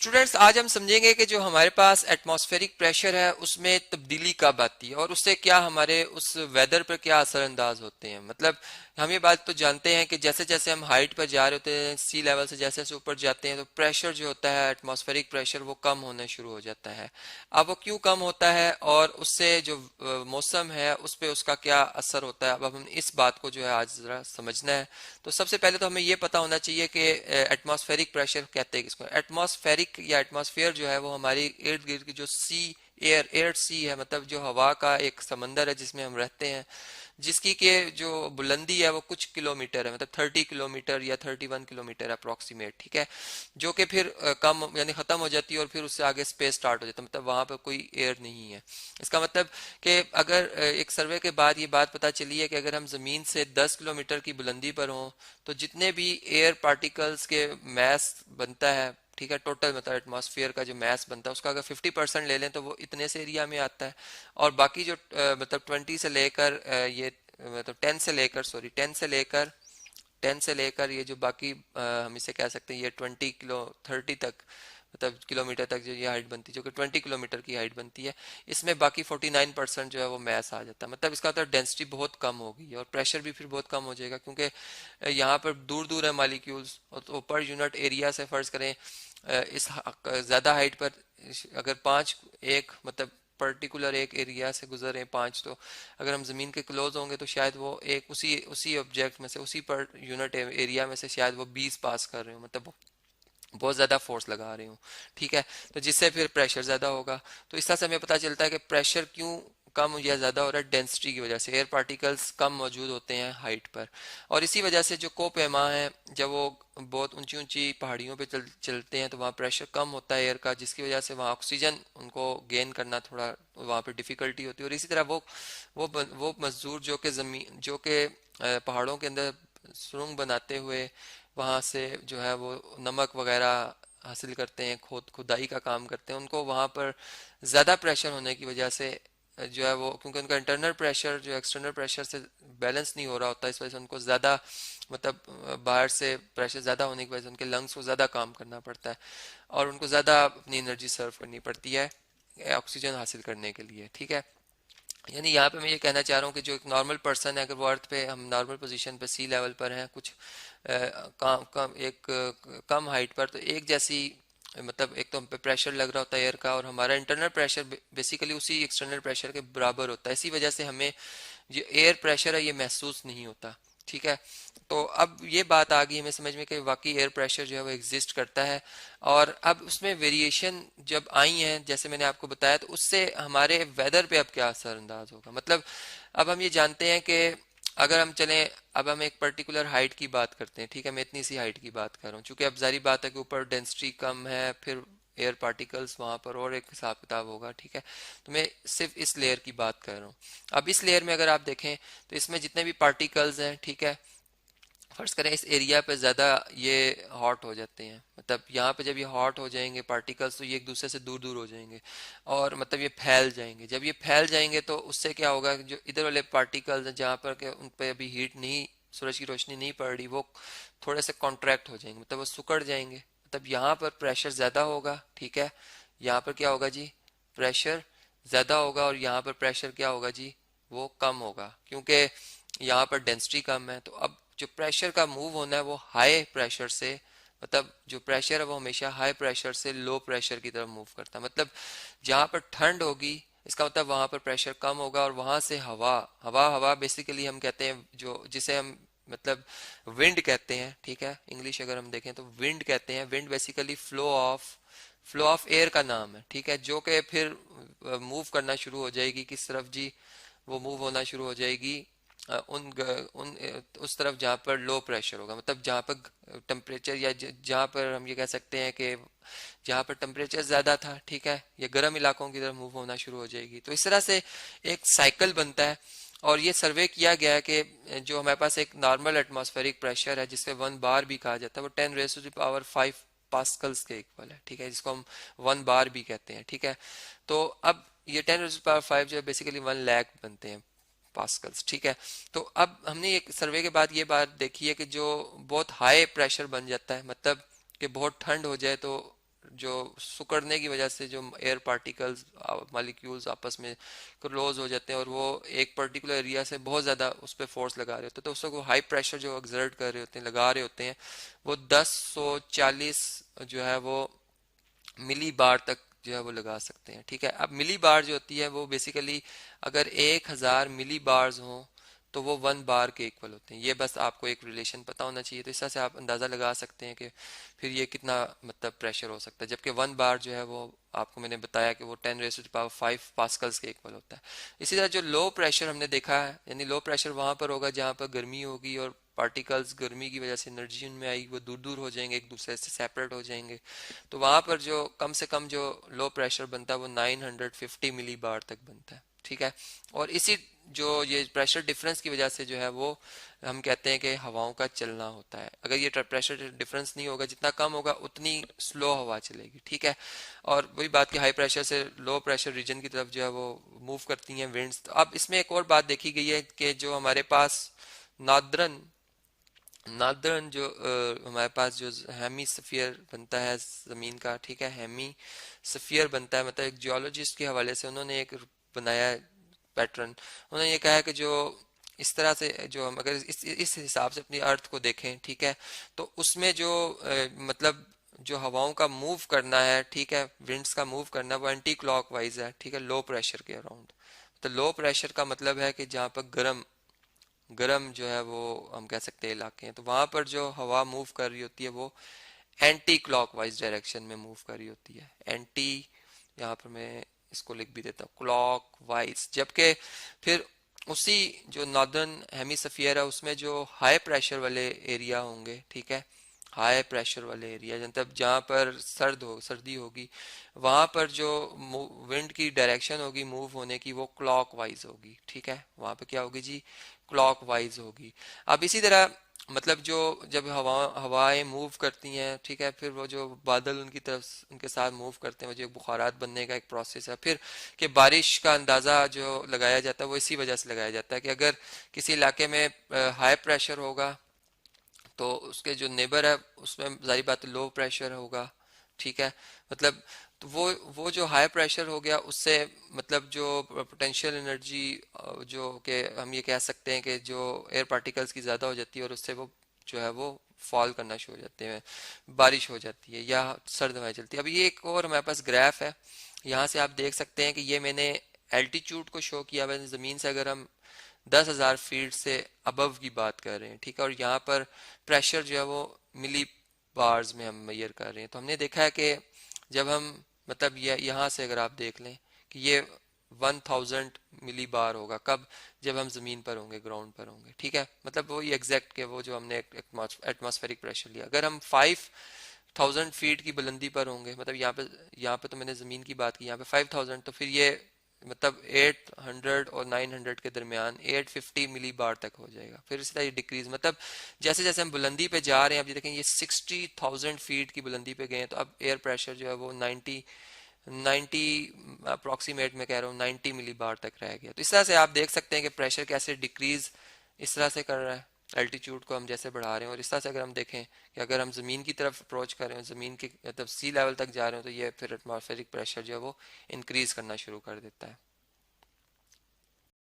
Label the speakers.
Speaker 1: Students, आज हम समझेंगे कि जो हमारे पास एटमॉस्फेरिक प्रेशर है उसमें तब्दीली कब आती है और उससे क्या हमारे उस वेदर पर क्या असरअंदाज होते हैं। मतलब हम ये बात तो जानते हैं कि जैसे जैसे हम हाइट पर जा रहे होते हैं, सी लेवल से जैसे जैसे ऊपर जाते हैं, तो प्रेशर जो होता है एटमॉस्फेरिक प्रेशर वो कम होना शुरू हो जाता है। अब वो क्यों कम होता है और उससे जो मौसम है उस पर उसका क्या असर होता है, अब हम इस बात को जो है आज जरा समझना है। तो सबसे पहले तो हमें ये पता होना चाहिए कि एटमॉस्फेरिक प्रेशर कहते हैं किसको। एटमॉस्फेरिक या एटमॉस्फेयर जो है वो हमारी इर्द गिर्द की जो सी एयर सी है, मतलब जो हवा का एक समंदर है जिसमें हम रहते हैं, जिसकी के जो बुलंदी है वो कुछ किलोमीटर है, मतलब 30 किलोमीटर या 31 किलोमीटर अप्रोक्सीमेट, ठीक है। जो कि फिर कम यानी खत्म हो जाती है और फिर उससे आगे स्पेस स्टार्ट हो जाता है, मतलब वहां पर कोई एयर नहीं है। इसका मतलब कि अगर एक सर्वे के बाद ये बात पता चली है कि अगर हम जमीन से 10 किलोमीटर की बुलंदी पर हों तो जितने भी एयर पार्टिकल्स के मैस बनता है, ठीक है, टोटल मतलब एटमॉस्फेयर का जो मैस बनता है उसका अगर 50% ले लें तो वो इतने से एरिया में आता है। और बाकी जो मतलब 20 से लेकर ये मतलब 10 से लेकर ये जो बाकी हम इसे कह सकते हैं ये 20 किलो 30 तक, मतलब किलोमीटर तक जो ये हाइट बनती है, जो कि 20 किलोमीटर की हाइट बनती है, इसमें बाकी 49% जो है वो मैस आ जाता है। मतलब इसका मतलब डेंसिटी बहुत कम होगी और प्रेशर भी फिर बहुत कम हो जाएगा, क्योंकि यहाँ पर दूर दूर है मालिक्यूल्स। और तो पर यूनिट एरिया से फर्ज करें इस ज़्यादा हाइट पर अगर पाँच एक मतलब पर्टिकुलर एक एरिया से गुजरे पांच, तो अगर हम जमीन के क्लोज होंगे तो शायद वो एक उसी उसी ऑब्जेक्ट में से उसी पर यूनिट एरिया में से शायद वो 20 पास कर रहे हो, मतलब बहुत ज्यादा फोर्स लगा रहे हूँ, ठीक है। तो जिससे फिर प्रेशर ज्यादा होगा। तो इस तरह से हमें पता चलता है कि प्रेशर क्यों कम या ज्यादा हो रहा है, डेंसिटी की वजह से। एयर पार्टिकल्स कम मौजूद होते हैं हाइट पर, और इसी वजह से जो कोपेमा है, जब वो बहुत ऊंची ऊंची पहाड़ियों पे चलते हैं तो वहाँ प्रेशर कम होता है एयर का, जिसकी वजह से वहाँ ऑक्सीजन उनको गेन करना थोड़ा वहाँ पे डिफिकल्टी होती है। और इसी तरह वो मजदूर जो कि जमीन जो कि पहाड़ों के अंदर सुरंग बनाते हुए वहाँ से जो है वो नमक वगैरह हासिल करते हैं, खुदाई का काम करते हैं, उनको वहाँ पर ज़्यादा प्रेशर होने की वजह से जो है वो, क्योंकि उनका इंटरनल प्रेशर जो एक्सटर्नल प्रेशर से बैलेंस नहीं हो रहा होता, इस वजह से उनको ज़्यादा मतलब बाहर से प्रेशर ज़्यादा होने की वजह से उनके लंग्स को ज़्यादा काम करना पड़ता है और उनको ज़्यादा अपनी एनर्जी सर्व करनी पड़ती है ऑक्सीजन हासिल करने के लिए, ठीक है। यानी यहाँ पे मैं ये कहना चाह रहा हूँ कि जो एक नॉर्मल पर्सन है, अगर वो अर्थ पे हम नॉर्मल पोजीशन पे सी लेवल पर हैं कुछ कम हाइट पर, तो एक जैसी मतलब एक तो हम पे प्रेशर लग रहा होता है एयर का और हमारा इंटरनल प्रेशर बेसिकली उसी एक्सटर्नल प्रेशर के बराबर होता है। इसी वजह से हमें जो एयर प्रेशर है ये महसूस नहीं होता, ठीक है। तो अब ये बात आ गई हमें समझ में कि वाकई एयर प्रेशर जो है वो एग्जिस्ट करता है। और अब उसमें वेरिएशन जब आई हैं, जैसे मैंने आपको बताया, तो उससे हमारे वेदर पे अब क्या असर अंदाज होगा। मतलब अब हम ये जानते हैं कि अगर हम चलें, अब हम एक पर्टिकुलर हाइट की बात करते हैं, ठीक है, मैं इतनी सी हाइट की बात कर रहा हूँ, चूंकि अब जारी बात है कि ऊपर डेंसिटी कम है, फिर एयर पार्टिकल्स वहां पर और एक हिसाब किताब होगा, ठीक है। तो मैं सिर्फ इस लेयर की बात कर रहा हूँ। अब इस लेयर में अगर आप देखें तो इसमें जितने भी पार्टिकल्स हैं, ठीक है, फर्ज करें इस एरिया पे ज़्यादा ये हॉट हो जाते हैं, मतलब यहाँ पे जब ये हॉट हो जाएंगे पार्टिकल्स तो ये एक दूसरे से दूर दूर हो जाएंगे और मतलब ये फैल जाएंगे। जब ये फैल जाएंगे तो उससे क्या होगा, जो इधर वाले पार्टिकल्स हैं जहाँ पर के उन पर अभी हीट नहीं, सूरज की रोशनी नहीं पड़ रही, वो थोड़े से कॉन्ट्रैक्ट हो जाएंगे, मतलब वो सिकुड़ जाएंगे। मतलब यहाँ पर प्रेशर ज़्यादा होगा, ठीक है, यहाँ पर क्या होगा जी, प्रेशर ज़्यादा होगा, और यहाँ पर प्रेशर क्या होगा जी, वो कम होगा, क्योंकि यहाँ पर डेंसिटी कम है। तो अब जो प्रेशर का मूव होना है वो हाई प्रेशर से, मतलब जो प्रेशर है वो हमेशा हाई प्रेशर से लो प्रेशर की तरफ मूव करता है। मतलब जहाँ पर ठंड होगी इसका मतलब वहां पर प्रेशर कम होगा, और वहां से हवा हवा हवा बेसिकली हम कहते हैं जो जिसे हम मतलब विंड कहते हैं, ठीक है, इंग्लिश अगर हम देखें तो विंड कहते हैं। Wind basically flow of air का नाम है, ठीक है, जो कि फिर मूव करना शुरू हो जाएगी किस तरफ जी, वो मूव होना शुरू हो जाएगी उस तरफ जहाँ पर लो प्रेशर होगा, मतलब जहाँ पर टेम्परेचर या जहाँ पर हम ये कह सकते हैं कि जहाँ पर टेम्परेचर ज़्यादा था, ठीक है, ये गर्म इलाकों की तरफ मूव होना शुरू हो जाएगी। तो इस तरह से एक साइकिल बनता है। और ये सर्वे किया गया है कि जो हमारे पास एक नॉर्मल एटमॉस्फेरिक प्रेशर है जिससे 1 बार भी कहा जाता है, वो 10⁻⁵ पास्कल्स के इक्वल है, ठीक है, जिसको हम 1 बार भी कहते हैं, ठीक है। तो अब ये 10⁻⁵ जो है बेसिकली 1 लाख बनते हैं पास्कल्स, ठीक है। तो अब हमने एक सर्वे के बाद ये बात देखी है कि जो बहुत हाई प्रेशर बन जाता है, मतलब कि बहुत ठंड हो जाए तो जो सिकुड़ने की वजह से जो एयर पार्टिकल्स मॉलिक्यूल्स आपस में क्लोज हो जाते हैं और वो एक पर्टिकुलर एरिया से बहुत ज़्यादा उस पर फोर्स लगा रहे होते हैं, तो उसको हाई प्रेशर जो एक्सर्ट कर रहे होते हैं, लगा रहे होते हैं, वो 10 140 जो है वो मिली बार तक जो है वो लगा सकते हैं। ठीक है, अब मिली बार जो होती है वो बेसिकली अगर 1000 मिली बार्स हो तो वो 1 बार के इक्वल होते हैं। ये बस आपको एक रिलेशन पता होना चाहिए, तो इस तरह से आप अंदाज़ा लगा सकते हैं कि फिर ये कितना मतलब प्रेशर हो सकता है, जबकि 1 बार जो है वो आपको मैंने बताया कि वो 10⁵ पास्कल्स के इक्वल होता है। इसी तरह जो लो प्रेशर हमने देखा है, यानी लो प्रेशर वहां पर होगा जहां पर गर्मी होगी और पार्टिकल्स गर्मी की वजह से एनर्जी उनमें आएगी, वो दूर दूर हो जाएंगे, एक दूसरे से सेपरेट हो जाएंगे। तो वहां पर जो कम से कम जो लो प्रेशर बनता है वो 950 मिली बार तक बनता है। ठीक है, और इसी जो ये प्रेशर डिफरेंस की वजह से जो है वो हम कहते हैं कि हवाओं का चलना होता है। अगर ये प्रेशर डिफरेंस नहीं होगा, जितना कम होगा उतनी स्लो हवा चलेगी। ठीक है, और वही बात कि हाई प्रेशर से लो प्रेशर रीजन की तरफ जो है वो मूव करती हैं विंड्स। तो अब इसमें एक और बात देखी गई है कि जो हमारे पास नादरन नादरन जो हमारे पास जो हेमी स्फीयर बनता है जमीन का, ठीक है, हेमी स्फीयर बनता है, मतलब एक जियोलॉजिस्ट के हवाले से उन्होंने एक बनाया है पैटर्न। उन्होंने ये कहा है कि जो इस तरह से जो हम अगर इस हिसाब से अपनी अर्थ को देखें, ठीक है, तो उसमें जो मतलब जो हवाओं का मूव करना है, ठीक है, विंड्स का मूव करना, वो एंटी क्लॉकवाइज है। ठीक है, लो प्रेशर के अराउंड। तो लो प्रेशर का मतलब है कि जहाँ पर गर्म गर्म जो है वो हम कह सकते हैं इलाके हैं, तो वहां पर जो हवा मूव कर रही होती है वो एंटी क्लॉकवाइज डायरेक्शन में मूव कर रही होती है। एंटी, यहाँ पर मैं इसको लिख भी देता हूँ, क्लॉकवाइज। जबकि फिर उसी जो नॉर्दर्न हेमिस्फीयर है उसमें जो हाई प्रेशर वाले एरिया होंगे, ठीक है, हाई प्रेशर वाले एरिया मतलब जहाँ पर सर्दी होगी, वहां पर जो विंड की डायरेक्शन होगी मूव होने की वो क्लॉकवाइज होगी। ठीक है, वहां पर क्या होगी जी, क्लॉकवाइज होगी। अब इसी तरह मतलब जो जब हवाएं मूव करती हैं, ठीक है, फिर वो जो बादल उनकी तरफ उनके साथ मूव करते हैं, वो जो बुखारात बनने का एक प्रोसेस है, फिर कि बारिश का अंदाज़ा जो लगाया जाता है वो इसी वजह से लगाया जाता है कि अगर किसी इलाके में हाई प्रेशर होगा तो उसके जो नेबर है उसमें जारी बात लो प्रेशर होगा। ठीक है, मतलब तो वो जो हाई प्रेशर हो गया उससे मतलब जो पोटेंशियल एनर्जी जो कि हम ये कह सकते हैं कि जो एयर पार्टिकल्स की ज़्यादा हो जाती है और उससे वो जो है वो फॉल करना शुरू हो जाते हैं, बारिश हो जाती है या सर्द हवाएं चलती है। अब ये एक और हमारे पास ग्राफ है, यहाँ से आप देख सकते हैं कि ये मैंने एल्टीट्यूड को शो किया हुआ है। ज़मीन से अगर हम 10,000 फीट से अबव की बात कर रहे हैं, ठीक है, और यहाँ पर प्रेशर जो है वो मिली बार्स में हम मेजर कर रहे हैं, तो हमने देखा है कि जब हम मतलब ये यहाँ से अगर आप देख लें कि ये 1000 मिली बार होगा कब, जब हम जमीन पर होंगे, ग्राउंड पर होंगे। ठीक है, मतलब वही एग्जैक्ट के वो जो हमने एटमॉस्फेरिक प्रेशर लिया, अगर हम 5000 फीट की बुलंदी पर होंगे, मतलब यहाँ पे तो मैंने जमीन की बात की, यहाँ पे 5000, तो फिर ये मतलब 800 और 900 के दरमियान 850 मिली बार तक हो जाएगा। फिर इस तरह ये डिक्रीज, मतलब जैसे जैसे हम बुलंदी पे जा रहे हैं, अब ये देखें ये 60,000 फीट की बुलंदी पे गए हैं, तो अब एयर प्रेशर जो है वो 90 अप्रोक्सीमेट में कह रहा हूँ 90 मिली बार तक रह गया। तो इस तरह से आप देख सकते हैं कि प्रेशर कैसे डिक्रीज इस तरह से कर रहा है, एल्टीट्यूड को हम जैसे बढ़ा रहे हैं। और इस तरह से अगर हम देखें कि अगर हम ज़मीन की तरफ अप्रोच कर रहे हैं, ज़मीन की मतलब सी लेवल तक जा रहे हो, तो ये फिर एटमॉस्फेरिक प्रेशर जो है वो इंक्रीज करना शुरू कर देता है।